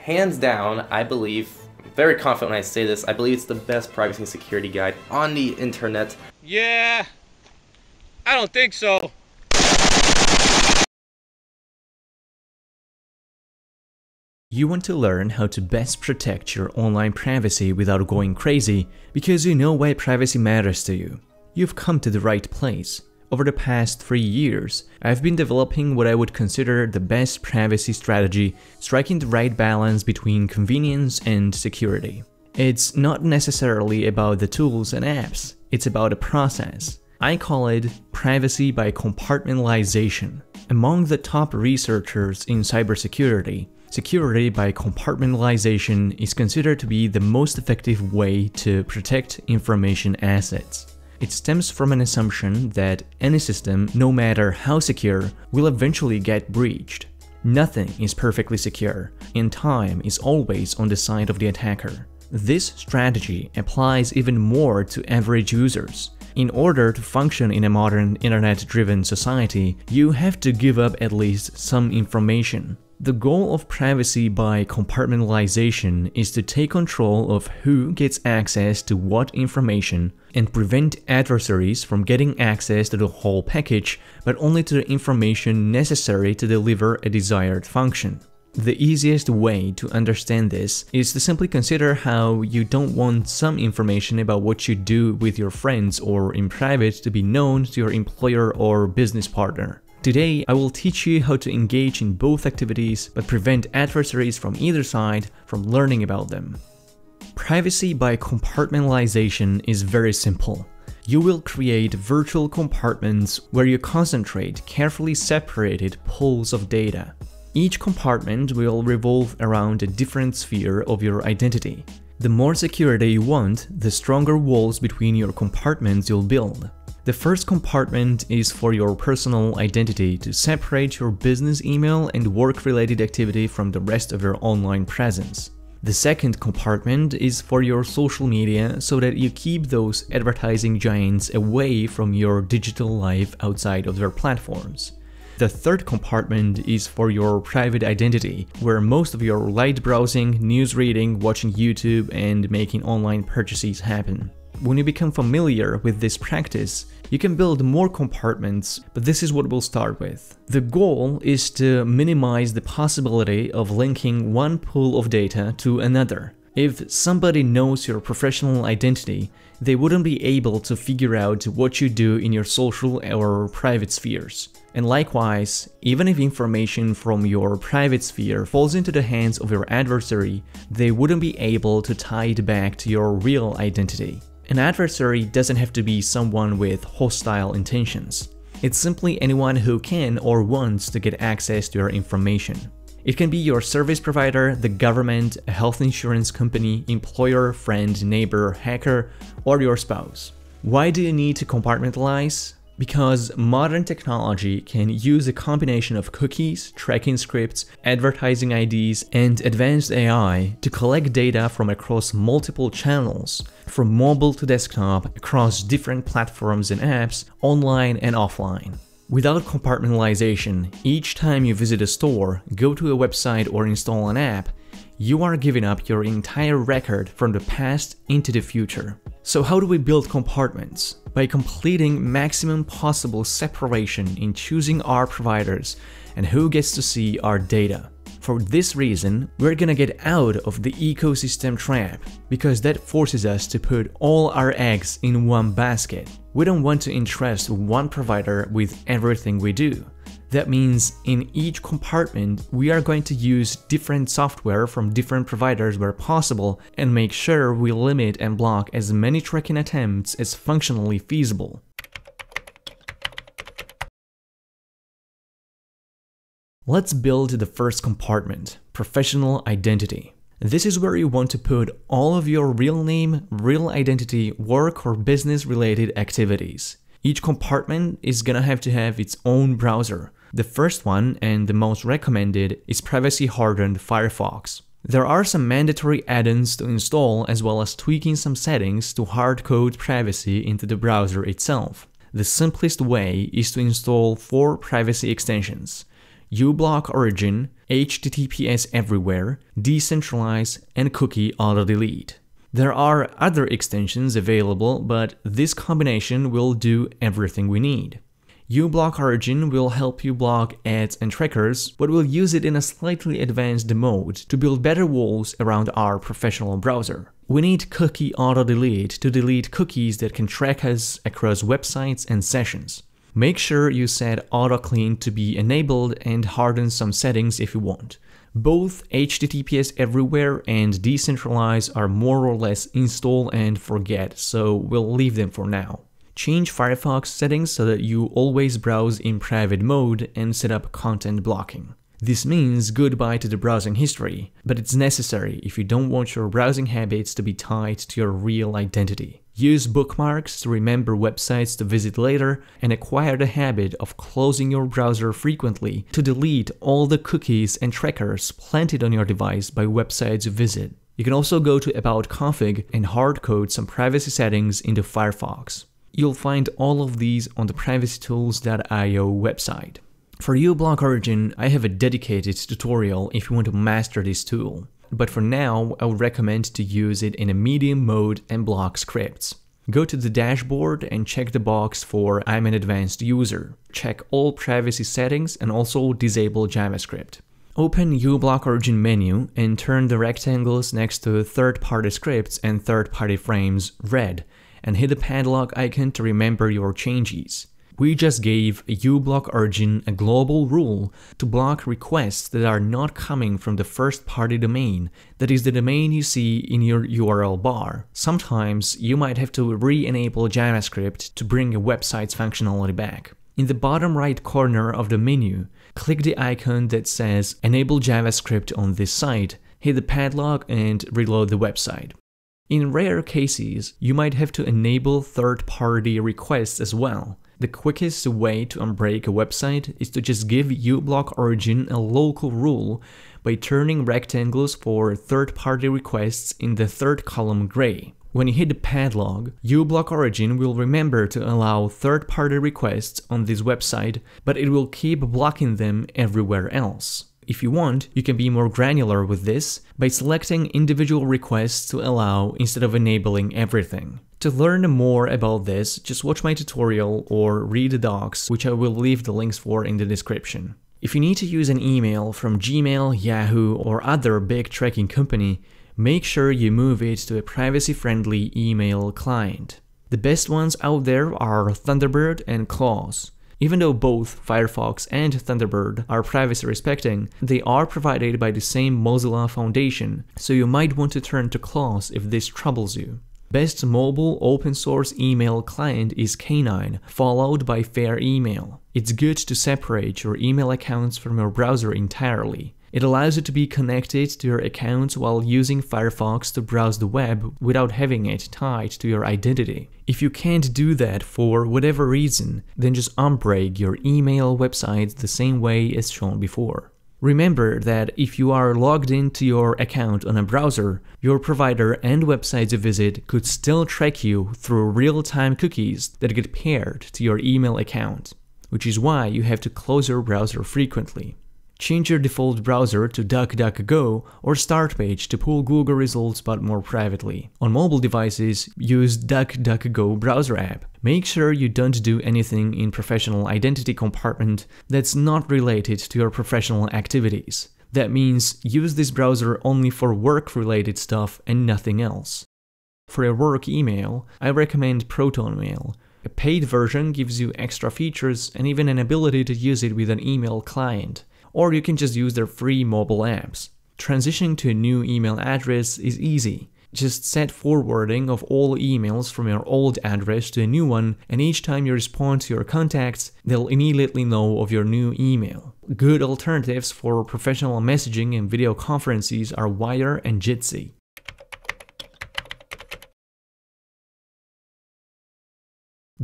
hands down, I believe, very confident when I say this, I believe it's the best privacy and security guide on the internet. Yeah, I don't think so. You want to learn how to best protect your online privacy without going crazy because you know why privacy matters to you. You've come to the right place. Over the past 3 years, I've been developing what I would consider the best privacy strategy, striking the right balance between convenience and security. It's not necessarily about the tools and apps, it's about a process. I call it privacy by compartmentalization. Among the top researchers in cybersecurity, security by compartmentalization is considered to be the most effective way to protect information assets. It stems from an assumption that any system, no matter how secure, will eventually get breached. Nothing is perfectly secure, and time is always on the side of the attacker. This strategy applies even more to average users. In order to function in a modern internet-driven society, you have to give up at least some information. The goal of privacy by compartmentalization is to take control of who gets access to what information and prevent adversaries from getting access to the whole package, but only to the information necessary to deliver a desired function. The easiest way to understand this is to simply consider how you don't want some information about what you do with your friends or in private to be known to your employer or business partner. Today, I will teach you how to engage in both activities but prevent adversaries from either side from learning about them. Privacy by compartmentalization is very simple. You will create virtual compartments where you concentrate carefully separated pools of data. Each compartment will revolve around a different sphere of your identity. The more security you want, the stronger walls between your compartments you'll build. The first compartment is for your personal identity to separate your business email and work-related activity from the rest of your online presence. The second compartment is for your social media so that you keep those advertising giants away from your digital life outside of their platforms. The third compartment is for your private identity, where most of your light browsing, news reading, watching YouTube, and making online purchases happen. When you become familiar with this practice, you can build more compartments, but this is what we'll start with. The goal is to minimize the possibility of linking one pool of data to another. If somebody knows your professional identity, they wouldn't be able to figure out what you do in your social or private spheres. And likewise, even if information from your private sphere falls into the hands of your adversary, they wouldn't be able to tie it back to your real identity. An adversary doesn't have to be someone with hostile intentions. It's simply anyone who can or wants to get access to your information. It can be your service provider, the government, a health insurance company, employer, friend, neighbor, hacker, or your spouse. Why do you need to compartmentalize? Because modern technology can use a combination of cookies, tracking scripts, advertising IDs, and advanced AI to collect data from across multiple channels, from mobile to desktop, across different platforms and apps, online and offline. Without compartmentalization, each time you visit a store, go to a website or install an app, you are giving up your entire record from the past into the future. So how do we build compartments? By completing maximum possible separation in choosing our providers and who gets to see our data. For this reason, we're gonna get out of the ecosystem trap, because that forces us to put all our eggs in one basket. We don't want to entrust one provider with everything we do. That means in each compartment, we are going to use different software from different providers where possible and make sure we limit and block as many tracking attempts as functionally feasible. Let's build the first compartment, professional identity. This is where you want to put all of your real name, real identity, work or business related activities. Each compartment is gonna have to have its own browser. The first one, and the most recommended, is privacy-hardened Firefox. There are some mandatory add-ins to install, as well as tweaking some settings to hard-code privacy into the browser itself. The simplest way is to install 4 privacy extensions: uBlock Origin, HTTPS Everywhere, Decentralize, and Cookie Auto-Delete. There are other extensions available, but this combination will do everything we need. uBlock Origin will help you block ads and trackers, but we'll use it in a slightly advanced mode to build better walls around our professional browser. We need Cookie Auto-Delete to delete cookies that can track us across websites and sessions. Make sure you set Auto Clean to be enabled and harden some settings if you want. Both HTTPS Everywhere and Decentralize are more or less install and forget, so we'll leave them for now. Change Firefox settings so that you always browse in private mode and set up content blocking. This means goodbye to the browsing history, but it's necessary if you don't want your browsing habits to be tied to your real identity. Use bookmarks to remember websites to visit later and acquire the habit of closing your browser frequently to delete all the cookies and trackers planted on your device by websites you visit. You can also go to About Config and hardcode some privacy settings into Firefox. You'll find all of these on the privacytools.io website. For uBlock Origin, I have a dedicated tutorial if you want to master this tool. But for now, I would recommend to use it in a medium mode and block scripts. Go to the dashboard and check the box for I'm an advanced user. Check all privacy settings and also disable JavaScript. Open uBlock Origin menu and turn the rectangles next to third-party scripts and third-party frames red, and hit the padlock icon to remember your changes. We just gave uBlock Origin a global rule to block requests that are not coming from the first-party domain, that is the domain you see in your URL bar. Sometimes you might have to re-enable JavaScript to bring a website's functionality back. In the bottom right corner of the menu, click the icon that says Enable JavaScript on this site, hit the padlock and reload the website. In rare cases, you might have to enable third-party requests as well. The quickest way to unbreak a website is to just give uBlock Origin a local rule by turning rectangles for third-party requests in the third column gray. When you hit the padlock, uBlock Origin will remember to allow third-party requests on this website, but it will keep blocking them everywhere else. If you want, you can be more granular with this by selecting individual requests to allow instead of enabling everything. To learn more about this, just watch my tutorial or read the docs, which I will leave the links for in the description. If you need to use an email from Gmail, Yahoo, or other big tracking company, make sure you move it to a privacy-friendly email client. The best ones out there are Thunderbird and Claws. Even though both Firefox and Thunderbird are privacy-respecting, they are provided by the same Mozilla Foundation, so you might want to turn to Claws if this troubles you. Best mobile open-source email client is K9, followed by Fair Email. It's good to separate your email accounts from your browser entirely. It allows you to be connected to your accounts while using Firefox to browse the web without having it tied to your identity. If you can't do that for whatever reason, then just unbreak your email websites the same way as shown before. Remember that if you are logged into your account on a browser, your provider and websites you visit could still track you through real-time cookies that get paired to your email account, which is why you have to close your browser frequently. Change your default browser to DuckDuckGo or Startpage to pull Google results but more privately. On mobile devices, use DuckDuckGo browser app. Make sure you don't do anything in professional identity compartment that's not related to your professional activities. That means use this browser only for work-related stuff and nothing else. For a work email, I recommend ProtonMail. A paid version gives you extra features and even an ability to use it with an email client. Or you can just use their free mobile apps. Transitioning to a new email address is easy. Just set forwarding of all emails from your old address to a new one, and each time you respond to your contacts, they'll immediately know of your new email. Good alternatives for professional messaging and video conferences are Wire and Jitsi.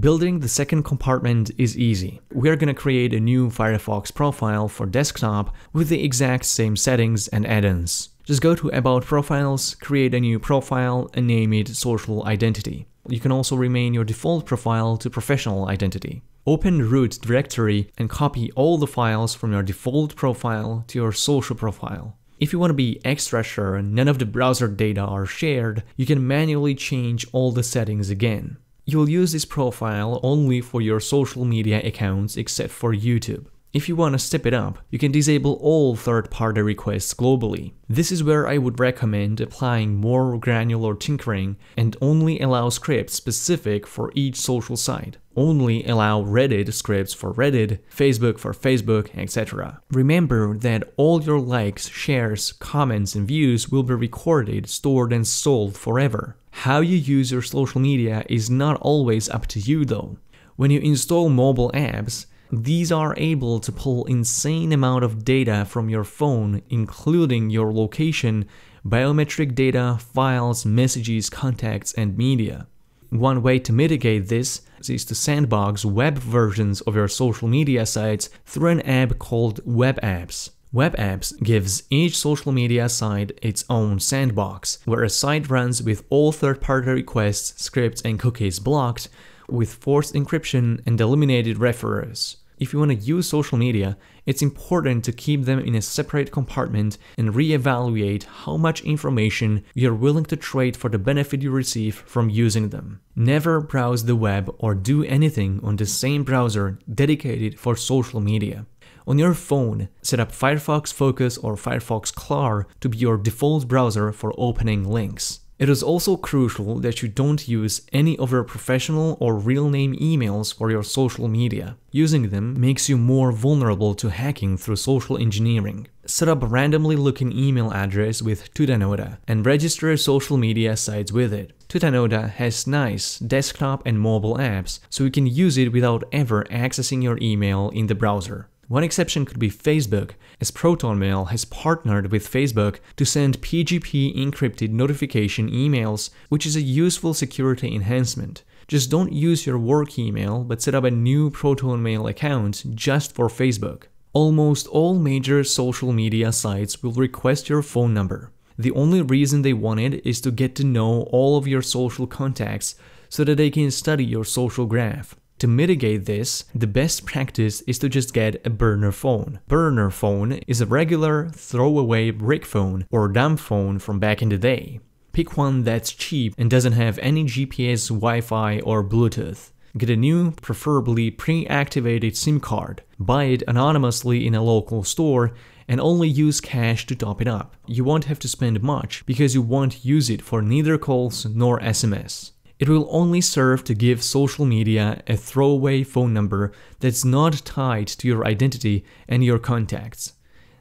Building the second compartment is easy. We're gonna create a new Firefox profile for desktop with the exact same settings and add-ins. Just go to About Profiles, create a new profile, and name it Social Identity. You can also rename your default profile to Professional Identity. Open the root directory and copy all the files from your default profile to your social profile. If you want to be extra sure none of the browser data are shared, you can manually change all the settings again. You'll use this profile only for your social media accounts except for YouTube. If you want to step it up, you can disable all third-party requests globally. This is where I would recommend applying more granular tinkering and only allow scripts specific for each social site. Only allow Reddit scripts for Reddit, Facebook for Facebook, etc. Remember that all your likes, shares, comments, and views will be recorded, stored, and sold forever. How you use your social media is not always up to you though. When you install mobile apps, these are able to pull insane amount of data from your phone, including your location, biometric data, files, messages, contacts, and media. One way to mitigate this is to sandbox web versions of your social media sites through an app called Web Apps. Web Apps gives each social media site its own sandbox, where a site runs with all third-party requests, scripts, and cookies blocked, with forced encryption and eliminated referrers. If you want to use social media, it's important to keep them in a separate compartment and reevaluate how much information you're willing to trade for the benefit you receive from using them. Never browse the web or do anything on the same browser dedicated for social media. On your phone, set up Firefox Focus or Firefox Clar to be your default browser for opening links. It is also crucial that you don't use any of your professional or real name emails for your social media. Using them makes you more vulnerable to hacking through social engineering. Set up a randomly looking email address with Tutanota and register social media sites with it. Tutanota has nice desktop and mobile apps, so you can use it without ever accessing your email in the browser. One exception could be Facebook, as ProtonMail has partnered with Facebook to send PGP encrypted notification emails, which is a useful security enhancement. Just don't use your work email, but set up a new ProtonMail account just for Facebook. Almost all major social media sites will request your phone number. The only reason they want it is to get to know all of your social contacts so that they can study your social graph. To mitigate this, the best practice is to just get a burner phone. Burner phone is a regular throwaway brick phone or dumb phone from back in the day. Pick one that's cheap and doesn't have any GPS, Wi-Fi, or Bluetooth. Get a new, preferably pre-activated SIM card. Buy it anonymously in a local store and only use cash to top it up. You won't have to spend much because you won't use it for neither calls nor SMS. It will only serve to give social media a throwaway phone number that's not tied to your identity and your contacts.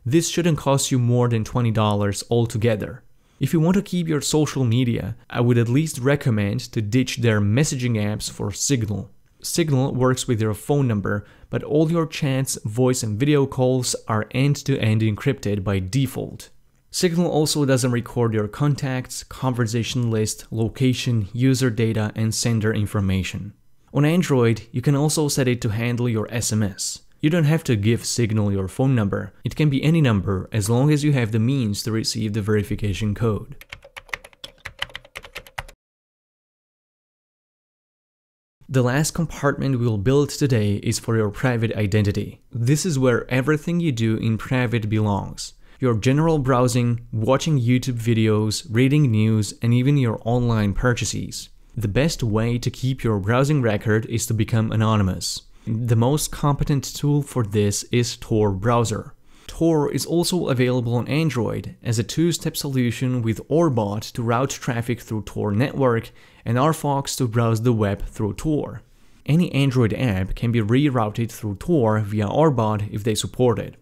This shouldn't cost you more than $20 altogether. If you want to keep your social media, I would at least recommend to ditch their messaging apps for Signal. Signal works with your phone number, but all your chats, voice and video calls are end-to-end encrypted by default. Signal also doesn't record your contacts, conversation list, location, user data, and sender information. On Android, you can also set it to handle your SMS. You don't have to give Signal your phone number. It can be any number as long as you have the means to receive the verification code. The last compartment we'll build today is for your private identity. This is where everything you do in private belongs. Your general browsing, watching YouTube videos, reading news, and even your online purchases. The best way to keep your browsing record is to become anonymous. The most competent tool for this is Tor browser. Tor is also available on Android as a two-step solution with Orbot to route traffic through Tor network and RFox to browse the web through Tor. Any Android app can be rerouted through Tor via Orbot if they support it.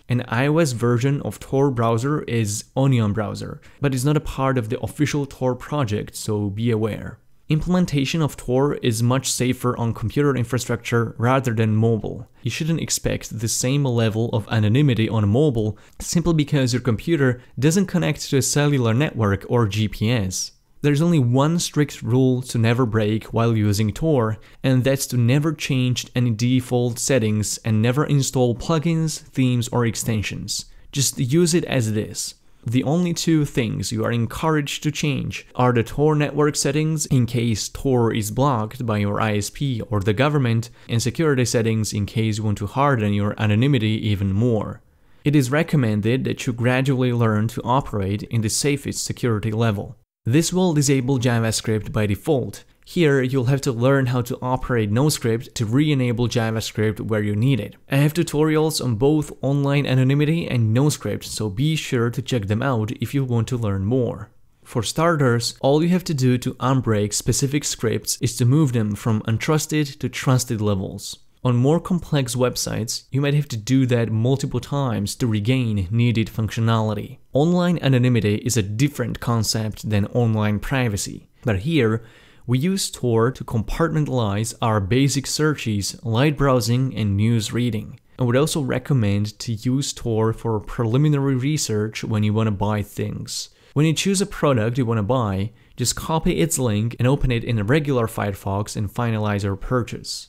An iOS version of Tor browser is Onion browser, but is not a part of the official Tor project, so be aware. Implementation of Tor is much safer on computer infrastructure rather than mobile. You shouldn't expect the same level of anonymity on mobile simply because your computer doesn't connect to a cellular network or GPS. There's only one strict rule to never break while using Tor, and that's to never change any default settings and never install plugins, themes, or extensions. Just use it as it is. The only two things you are encouraged to change are the Tor network settings in case Tor is blocked by your ISP or the government, and security settings in case you want to harden your anonymity even more. It is recommended that you gradually learn to operate in the safest security level. This will disable JavaScript by default. Here, you'll have to learn how to operate NoScript to re-enable JavaScript where you need it. I have tutorials on both online anonymity and NoScript, so be sure to check them out if you want to learn more. For starters, all you have to do to unbreak specific scripts is to move them from untrusted to trusted levels. On more complex websites, you might have to do that multiple times to regain needed functionality. Online anonymity is a different concept than online privacy, but here, we use Tor to compartmentalize our basic searches, light browsing, and news reading. I would also recommend to use Tor for preliminary research when you want to buy things. When you choose a product you want to buy, just copy its link and open it in a regular Firefox and finalize your purchase.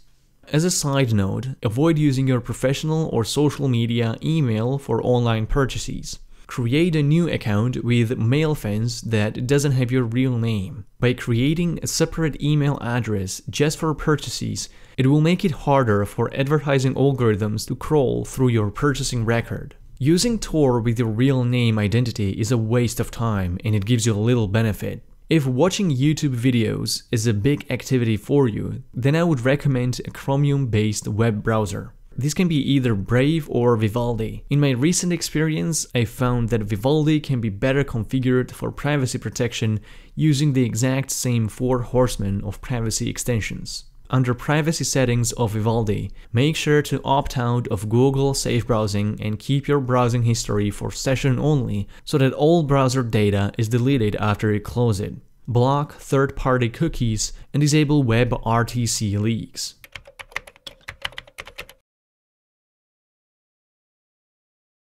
As a side note, avoid using your professional or social media email for online purchases. Create a new account with MailFence that doesn't have your real name. By creating a separate email address just for purchases, it will make it harder for advertising algorithms to crawl through your purchasing record. Using Tor with your real name identity is a waste of time and it gives you a little benefit. If watching YouTube videos is a big activity for you, then I would recommend a Chromium-based web browser. This can be either Brave or Vivaldi. In my recent experience, I found that Vivaldi can be better configured for privacy protection using the exact same 4 horsemen of privacy extensions. Under privacy settings of Vivaldi, make sure to opt out of Google Safe Browsing and keep your browsing history for session only so that all browser data is deleted after you close it. Block third-party cookies and disable WebRTC leaks.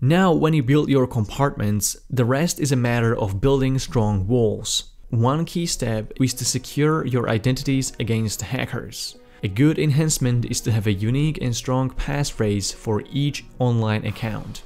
Now, when you build your compartments, the rest is a matter of building strong walls. One key step is to secure your identities against hackers. A good enhancement is to have a unique and strong passphrase for each online account.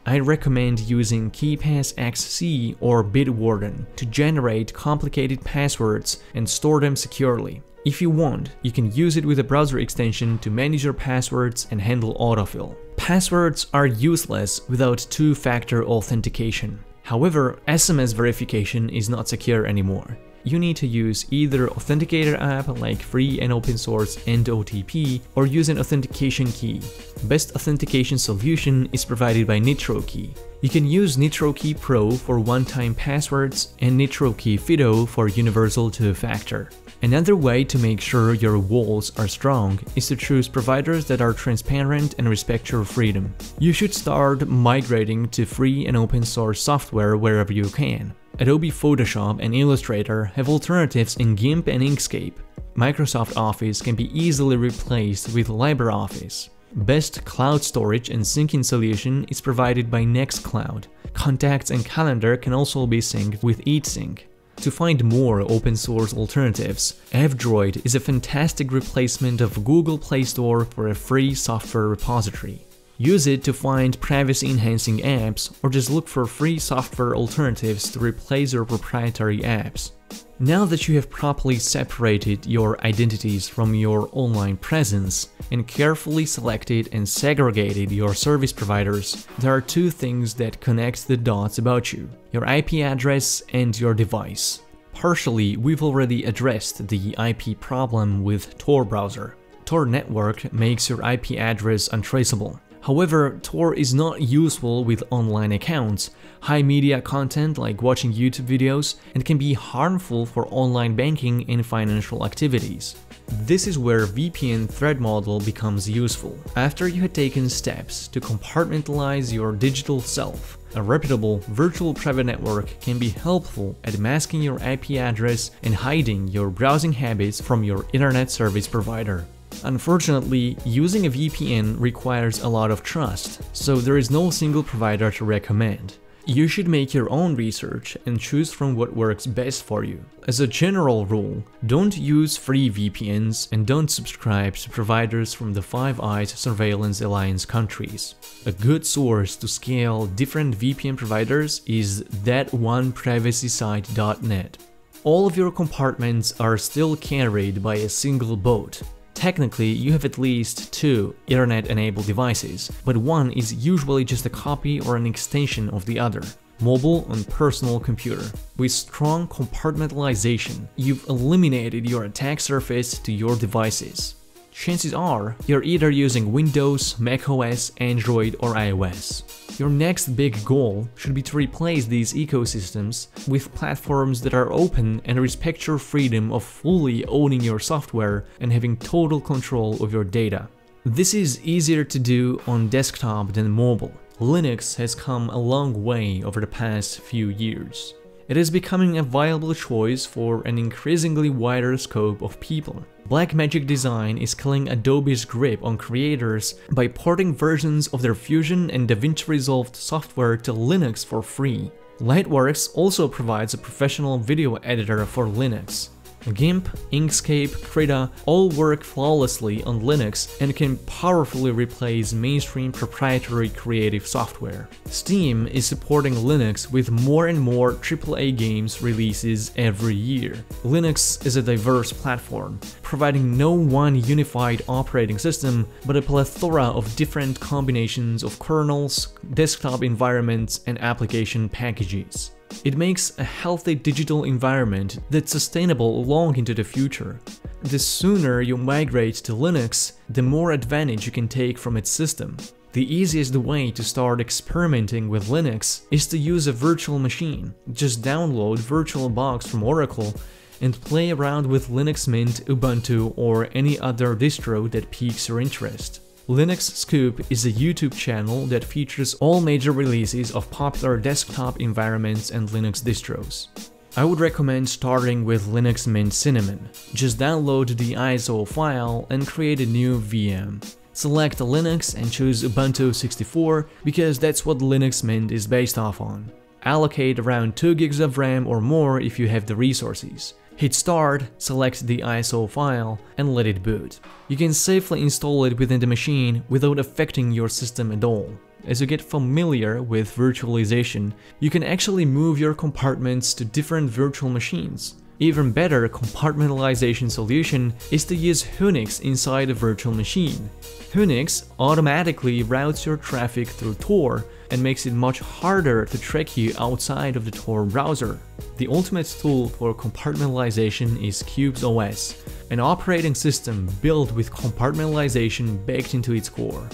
I recommend using KeePass XC or Bitwarden to generate complicated passwords and store them securely. If you want, you can use it with a browser extension to manage your passwords and handle autofill. Passwords are useless without two-factor authentication. However, SMS verification is not secure anymore. You need to use either authenticator app like free and open source EndOTP or use an authentication key. Best authentication solution is provided by NitroKey. You can use NitroKey Pro for one-time passwords and NitroKey Fido for universal two-factor. Another way to make sure your walls are strong is to choose providers that are transparent and respect your freedom. You should start migrating to free and open source software wherever you can. Adobe Photoshop and Illustrator have alternatives in GIMP and Inkscape. Microsoft Office can be easily replaced with LibreOffice. Best cloud storage and syncing solution is provided by Nextcloud. Contacts and calendar can also be synced with EatSync. To find more open source alternatives, F-Droid is a fantastic replacement of Google Play Store for a free software repository. Use it to find privacy-enhancing apps or just look for free software alternatives to replace your proprietary apps. Now that you have properly separated your identities from your online presence and carefully selected and segregated your service providers, there are two things that connect the dots about you: your IP address and your device. Partially, we've already addressed the IP problem with Tor browser. Tor network makes your IP address untraceable. However, Tor is not useful with online accounts, high media content like watching YouTube videos, and can be harmful for online banking and financial activities. This is where VPN threat model becomes useful. After you had taken steps to compartmentalize your digital self, a reputable virtual private network can be helpful at masking your IP address and hiding your browsing habits from your internet service provider. Unfortunately, using a VPN requires a lot of trust, so there is no single provider to recommend. You should make your own research and choose from what works best for you. As a general rule, don't use free VPNs and don't subscribe to providers from the Five Eyes Surveillance Alliance countries. A good source to scale different VPN providers is thatoneprivacysite.net. All of your compartments are still carried by a single boat. Technically, you have at least 2 Ethernet-enabled devices, but one is usually just a copy or an extension of the other. Mobile and personal computer. With strong compartmentalization, you've eliminated your attack surface to your devices. Chances are, you're either using Windows, macOS, Android, or iOS. Your next big goal should be to replace these ecosystems with platforms that are open and respect your freedom of fully owning your software and having total control of your data. This is easier to do on desktop than mobile. Linux has come a long way over the past few years. It is becoming a viable choice for an increasingly wider scope of people. Blackmagic Design is killing Adobe's grip on creators by porting versions of their Fusion and DaVinci Resolve software to Linux for free. Lightworks also provides a professional video editor for Linux. GIMP, Inkscape, Krita all work flawlessly on Linux and can powerfully replace mainstream proprietary creative software. Steam is supporting Linux with more and more AAA games releases every year. Linux is a diverse platform, providing no one unified operating system, but a plethora of different combinations of kernels, desktop environments, and application packages. It makes a healthy digital environment that's sustainable long into the future. The sooner you migrate to Linux, the more advantage you can take from its system. The easiest way to start experimenting with Linux is to use a virtual machine. Just download VirtualBox from Oracle and play around with Linux Mint, Ubuntu, or any other distro that piques your interest. Linux Scoop is a YouTube channel that features all major releases of popular desktop environments and Linux distros. I would recommend starting with Linux Mint Cinnamon. Just download the ISO file and create a new VM. Select Linux and choose Ubuntu 64 because that's what Linux Mint is based off on. Allocate around 2 gigs of RAM or more if you have the resources. Hit start, select the ISO file, and let it boot. You can safely install it within the machine without affecting your system at all. As you get familiar with virtualization, you can actually move your compartments to different virtual machines. Even better compartmentalization solution is to use Whonix inside a virtual machine. Whonix automatically routes your traffic through Tor and makes it much harder to track you outside of the Tor browser. The ultimate tool for compartmentalization is KubesOS, an operating system built with compartmentalization baked into its core.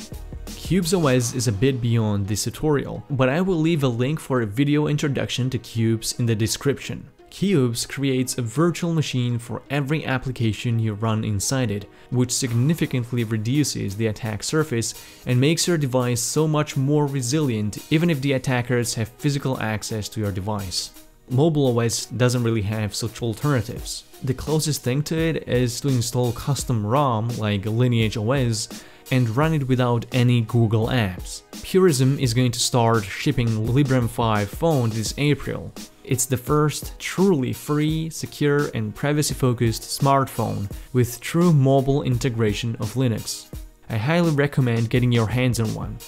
KubesOS is a bit beyond this tutorial, but I will leave a link for a video introduction to Qubes in the description. Qubes creates a virtual machine for every application you run inside it, which significantly reduces the attack surface and makes your device so much more resilient even if the attackers have physical access to your device. MobileOS doesn't really have such alternatives. The closest thing to it is to install custom ROM like LineageOS and run it without any Google apps. Purism is going to start shipping Librem 5 phone this April. It's the first truly free, secure, and privacy-focused smartphone with true mobile integration of Linux. I highly recommend getting your hands on one.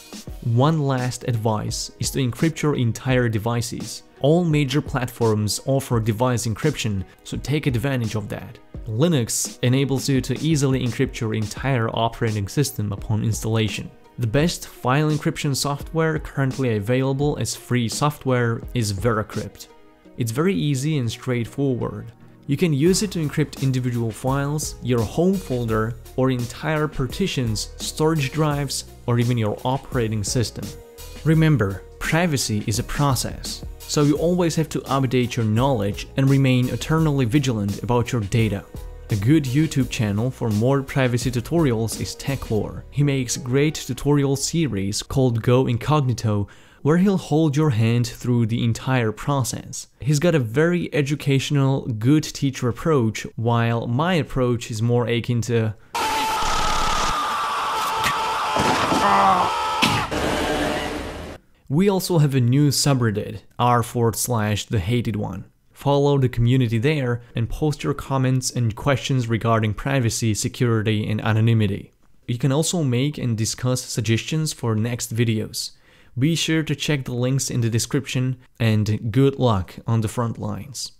One last advice is to encrypt your entire devices. All major platforms offer device encryption, so take advantage of that. Linux enables you to easily encrypt your entire operating system upon installation. The best file encryption software currently available as free software is Veracrypt. It's very easy and straightforward. You can use it to encrypt individual files, your home folder, or entire partitions, storage drives, or even your operating system. Remember, privacy is a process, so you always have to update your knowledge and remain eternally vigilant about your data. A good YouTube channel for more privacy tutorials is Techlore. He makes great tutorial series called Go Incognito, where he'll hold your hand through the entire process. He's got a very educational, good teacher approach, while my approach is more akin to We also have a new subreddit, r/thehatedone. Follow the community there and post your comments and questions regarding privacy, security, and anonymity. You can also make and discuss suggestions for next videos. Be sure to check the links in the description, and good luck on the front lines.